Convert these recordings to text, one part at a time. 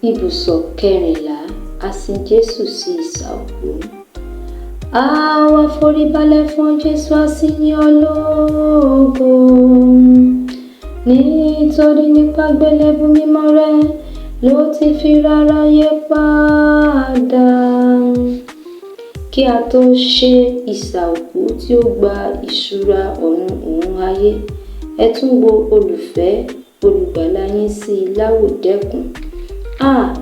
Ibùsọ̀ kẹrìnlá, a sin Jésù sí isà òkú. A wá foríbalẹ̀ fún Jésù, a sì yìn ọ́ lógo. Nítorí nípa àgbélébùú mímọ́ rẹ̀ ló ti fi ráráyé padà. Kí a tó ṣe isà òkú tí ó gba ìṣúra ọ̀run òun ayé, ẹ tún wo olùfẹ́ olùgbàlà yín sí láwòdẹ́kùn.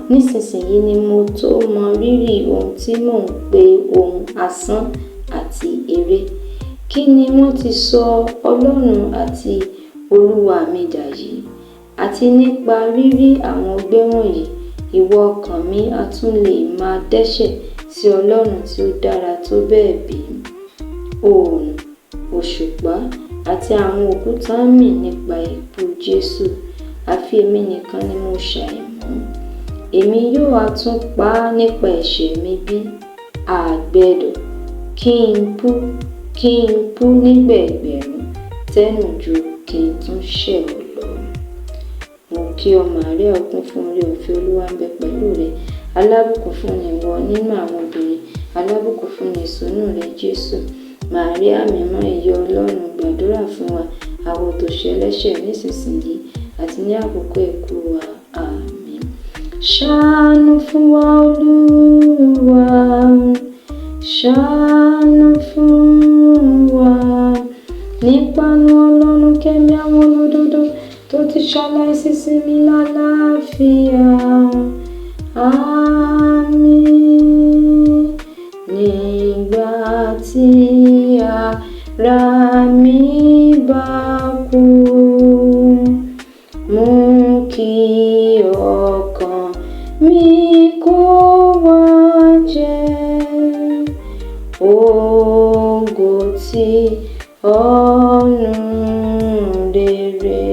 Nísinsìnyí ni mo tó mọ rírì ohun tí mò ń pe ohun asán àti eré. Kí ni wọ́n ti sọ Ọlọ́run àti Olúwa mi dà yìí? Àti nípa rírí àwọn ọgbẹ́ wọ̀nyí, ìwọ ọkàn mi a tún lè máa dẹ́ṣẹ̀ sí Ọlọ́run tí ó dára tó bẹ́ẹ̀ bí? Oòrùn, òṣùpá àti àwọn òkúta ń mì nípa ikú Jésù, àfi èmi nìkan ni mo ṣàìmọ́. Èmi yóò wá tún pa á nípa ẹ̀ṣẹ̀ mi bí? Àgbẹ̀dọ̀, kí n kú nígbà ẹgbẹ̀rún tẹ́nù ju kí n tún ṣẹ̀ ọ́ lọ. Mo kí ọ Màríà, ó kún fún oore-ọ̀fẹ́, Olúwa ń bẹ pẹ̀lú rẹ. Alábùkún fún ni ìwọ nínú àwọn obìnrin, alábùkún fún ni èso inú rẹ Jésù. Màríà mímọ́, ìyá Ọlọ́run, gbàdúrà fún wa àwọn òtòṣì ẹlẹ́ṣẹ̀ nísinsìnyí àti ní àkókò ikú wa. Àmín. Ṣàánú fún wa Olúwa, ṣàánú fún wa. Nípanu Ọlọ́run kẹ́mi àwọn olódodo tó ti ṣaláìsí sinmi lálàáfíà. Àmín. Nígbà tí ara mi bá kú, mú kí ọkàn mi kó wá jẹ́ ògo tí ọ̀run rere.